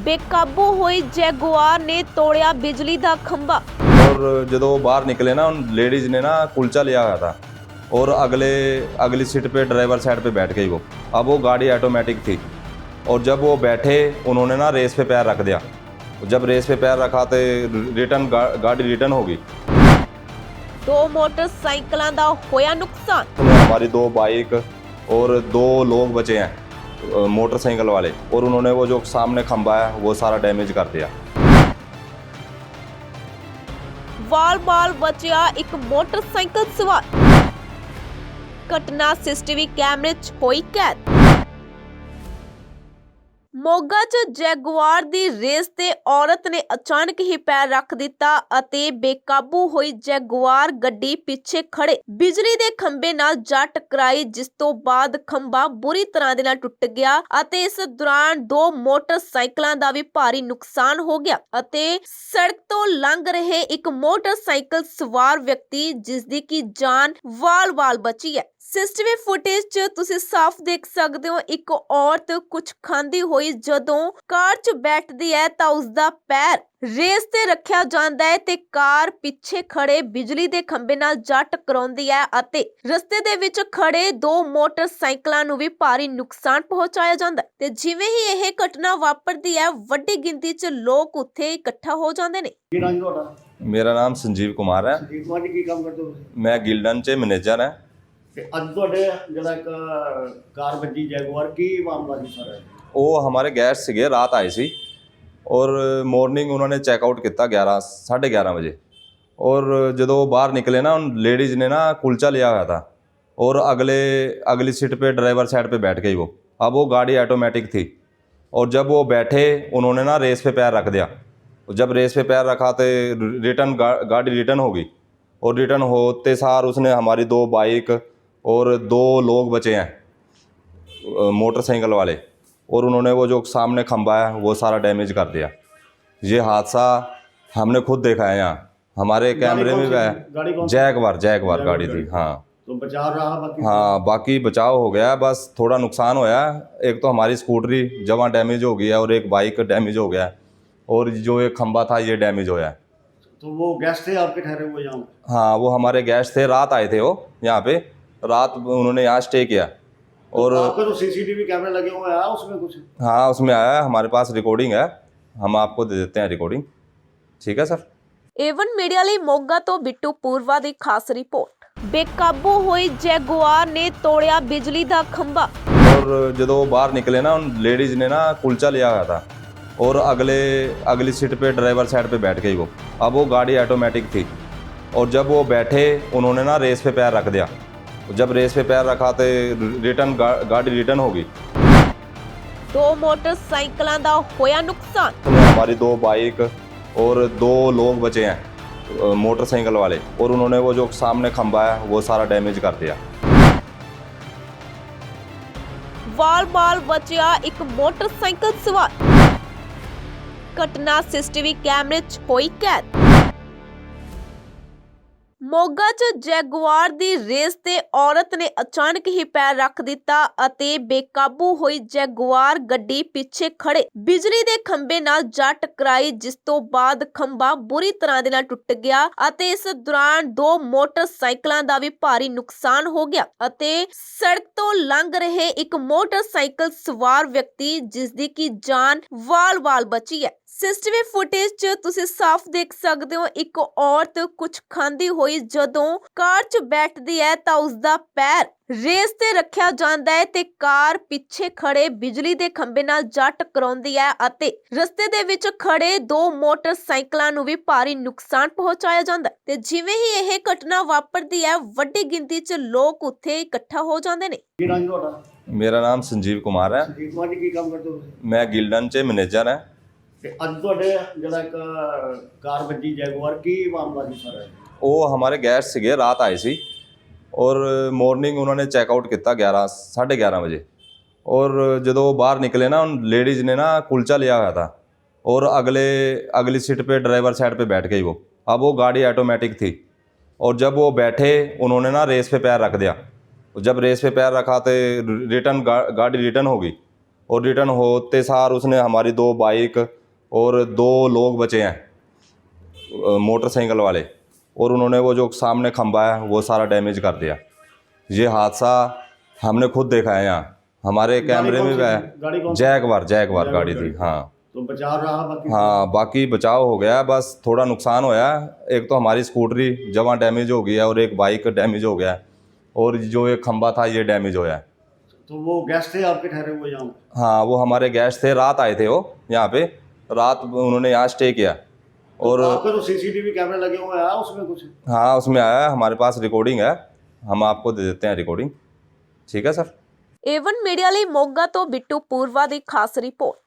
बेकाबू हुई जैगुआर ने तोड़िया बिजली का खंभा। और जो बाहर निकले ना उन लेडीज़ ने ना कुलचा लिया हुआ था और अगली सीट पे ड्राइवर साइड पे बैठ गई वो। अब वो गाड़ी ऑटोमेटिक थी और जब वो बैठे उन्होंने ना रेस पे पैर रख दिया। जब रेस पे पैर रखा तो गाड़ी रिटर्न होगी। दो मोटरसाइकिलों का होया नुकसान। हमारी 2 बाइक और 2 लोग बचे हैं मोटरसाइकिल वाले, और उन्होंने वो जो सामने खंभा है वो सारा डैमेज कर दिया। वाल बाल बचिया एक मोटरसाइकिल सवार। घटना सीसीटीवी कैमरे च होई कैद। मोगा च जैगुआर दी रेस ते औरत ने अचानक ही पैर रख दिता अते बेकाबू हुई जैगुआर गड्डी पिछे खड़े बिजली दे खंबे नाल जा टकराई, जिस तो बाद खंभा बुरी तरह दे नाल टुट गया अते इस दौरान 2 मोटरसाइकिलों का भी भारी नुकसान हो गया अते सड़क तो लंघ रहे एक मोटरसाइकिल सवार व्यक्ति जिसदी की जान वाल बची है। सीसीटीवी फुटेज च तुसी साफ देख सकते हो एक औरत कुछ खांदी हुई जदों कार च बैठदी है तां उसदा पैर रेस ते रखिया जांदा है ते कार पिछे खड़े बिजली दे खंबे नाल जा टकराउंदी है अते रस्ते दे विच खड़े 2 मोटरसाइकिलों नूं भी भारी नुकसान पहुंचाया जांदा है ते जिवें ही यह घटना वापरदी है वड्डी गिनती च लोग उत्थे इकट्ठा हो जांदे ने। ਕੀ ਨਾਮ ਜੀ ਤੁਹਾਡਾ? मेरा नाम संजीव कुमार है। ਸੰਜੀਵ ਕੁਮਾਰ ਜੀ ਕੀ ਕੰਮ ਕਰਦੇ ਹੋ ਤੁਸੀਂ? मैं गिल्डन च मैनेजर है। ਤੇ ਅੱਜ ਤੁਹਾਡੇ ਜਿਹੜਾ ਇੱਕ ਕਾਰ ਵੱਜੀ ਜੈਗੁਆਰ ਕੀ ਮਾਮਲਾ ਸੀ ਸਾਰਾ? ਉਹ ਹਮਾਰੇ ਗੈਸਟ ਸੀਗੇ, ਰਾਤ ਆਏ ਸੀ ਔਰ ਮਾਰਨਿੰਗ ਉਹਨਾਂ ਨੇ ਚੈੱਕ ਆਊਟ ਕੀਤਾ 11:30 ਵਜੇ। और ਜਦੋਂ ਬਾਹਰ ਨਿਕਲੇ ना उन लेडीज़ ने ना कुलचा लिया हुआ था और अगली सीट पे ड्राइवर साइड पे बैठ गई वो। अब वो गाड़ी ऑटोमेटिक थी और जब वो बैठे उन्होंने ना रेस पे पैर रख दिया। जब रेस पे पैर रखा तो गाड़ी रिटर्न होगी और रिटर्न होते सार उसने हमारी 2 बाइक और 2 लोग बचे हैं मोटरसाइकिल वाले, और उन्होंने वो जो सामने खंभा है वो सारा डैमेज कर दिया। ये हादसा हमने खुद देखा है, यहाँ हमारे कैमरे में भी है। जैगवार गाड़ी थी। हाँ तो बचाव रहा बाकी? हाँ बाकी बचाव हो गया, बस थोड़ा नुकसान होया। एक तो हमारी स्कूटरी जवां डैमेज हो गई है और एक बाइक डैमेज हो गया है और जो एक खंभा था ये डैमेज होया है। तो वो गेस्ट थे आपके ठहरे हुए यहाँ? हाँ वो हमारे गेस्ट थे, रात आए थे वो यहाँ पे, रात उन्होंने यहाँ स्टे किया। और आपके तो सीसीटीवी कैमरे लगे हुए हैं उसमें कुछ? हाँ उसमें आया है, हमारे पास रिकॉर्डिंग है, हम आपको दे देते हैं रिकॉर्डिंग। ठीक है सर। एवन मीडिया ਲਈ ਮੋਗਾ ਤੋਂ ਬਿੱਟੂ ਪੂਰਵਾ ਦੀ ਖਾਸ ਰਿਪੋर्ट। बेकाबू हुई जैगुआर ने तोड़िया बिजली का खंभा। और जो बाहर निकले ना उन लेडीज़ ने ना कुलचा लिया हुआ था और अगली सीट पे ड्राइवर साइड पे बैठ गई वो। अब वो गाड़ी ऑटोमेटिक थी और जब वो बैठे उन्होंने ना रेस पे पैर रख दिया। जब रेस पे पैर रखा तो गाड़ी रिटर्न होगी। 2 मोटरसाइकिलों का होया नुकसान। हमारी 2 बाइक और 2 लोग बचे हैं मोटरसाइकिल वाले, और उन्होंने वो जो सामने खंभा है वो सारा डैमेज कर दिया। वाल बाल बचिया एक मोटरसाइकिल सवार। घटना सीसीटीवी कैमरे च होई कैद। मोगा च जैगुआर दी रेस ते औरत ने अचानक ही पैर रख दिता अते बेकाबू हुई जैगुआर गड्डी पिछे खड़े बिजली दे खंबे नाल जा टकराई, जिस तो बाद खंभा बुरी तरह दे नाल टुट गया अते इस दौरान 2 मोटरसाइकिलों का भी भारी नुकसान हो गया अते सड़क तो लंघ रहे एक मोटरसाइकिल सवार व्यक्ति जिसदी की जान वाल बची है। सीसीटीवी फुटेज च तुसी साफ देख सकते हो एक औरत कुछ खांदी हुई जदों कार च बैठदी है तां उसदा पैर रेस ते रखिया जांदा है ते कार पिछे खड़े बिजली दे खंबे नाल जा टकराउंदी है अते रस्ते दे विच खड़े 2 मोटरसाइकिलों नूं भी भारी नुकसान पहुंचाया जांदा है ते जिवें ही यह घटना वापरदी है वड्डी गिनती च लोग उत्थे इकट्ठा हो जांदे ने। ਕੀ ਨਾਮ ਜੀ ਤੁਹਾਡਾ? मेरा नाम संजीव कुमार है। ਸੰਜੀਵ ਕੁਮਾਰ ਜੀ ਕੀ ਕੰਮ ਕਰਦੇ ਹੋ ਤੁਸੀਂ? मैं गिल्डन च मैनेजर है। ਤੇ ਅੱਜ ਤੁਹਾਡੇ ਜਿਹੜਾ ਇੱਕ ਕਾਰ ਵੱਜੀ ਜੈਗੁਆਰ ਕੀ ਮਾਮਲਾ ਸੀ ਸਾਰਾ? ਉਹ ਹਮਾਰੇ ਗੈਸਟ ਸੀਗੇ, ਰਾਤ ਆਏ ਸੀ और ਮਾਰਨਿੰਗ ਉਹਨਾਂ ਨੇ ਚੈੱਕ ਆਊਟ ਕੀਤਾ 11:30 ਵਜੇ। और ਜਦੋਂ ਬਾਹਰ ਨਿਕਲੇ ना उन लेडीज़ ने ना कुलचा लिया हुआ था और अगली सीट पे ड्राइवर साइड पे बैठ गई वो। अब वो गाड़ी ऑटोमेटिक थी और जब वो बैठे उन्होंने ना रेस पे पैर रख दिया। जब रेस पे पैर रखा तो गाड़ी रिटर्न होगी और रिटर्न होते सार उसने हमारी 2 बाइक और 2 लोग बचे हैं मोटरसाइकिल वाले, और उन्होंने वो जो सामने खंबा है वो सारा डैमेज कर दिया। ये हादसा हमने खुद देखा है, यहाँ हमारे कैमरे में भी है। गाड़ी कौन सी? जैगवार गाड़ी थी। हाँ तो बचाव रहा बाकी? हाँ, बाकी बचाव हो गया, बस थोड़ा नुकसान होया। एक तो हमारी स्कूटरी जमा डैमेज हो गई है और एक बाइक डैमेज हो गया है, और जो एक खंबा था ये डैमेज होया है। तो वो गेस्ट थे आपके ठहरे हुए यहाँ? हाँ, वो हमारे गेस्ट थे, रात आए थे वो यहाँ पे, रात उन्होंने यहाँ स्टे किया। और आपके तो सीसीटीवी कैमरे लगे हुए हैं, उसमें कुछ? हाँ, उसमें आया है, हमारे पास रिकॉर्डिंग है, हम आपको दे देते हैं रिकॉर्डिंग। ठीक है सर। ਏਵਨ ਮੀਡੀਆ ਲਈ ਮੋਗਾ ਤੋਂ ਬਿੱਟੂ ਪੂਰਵਾ ਦੀ ਖਾਸ ਰਿਪੋਰਟ।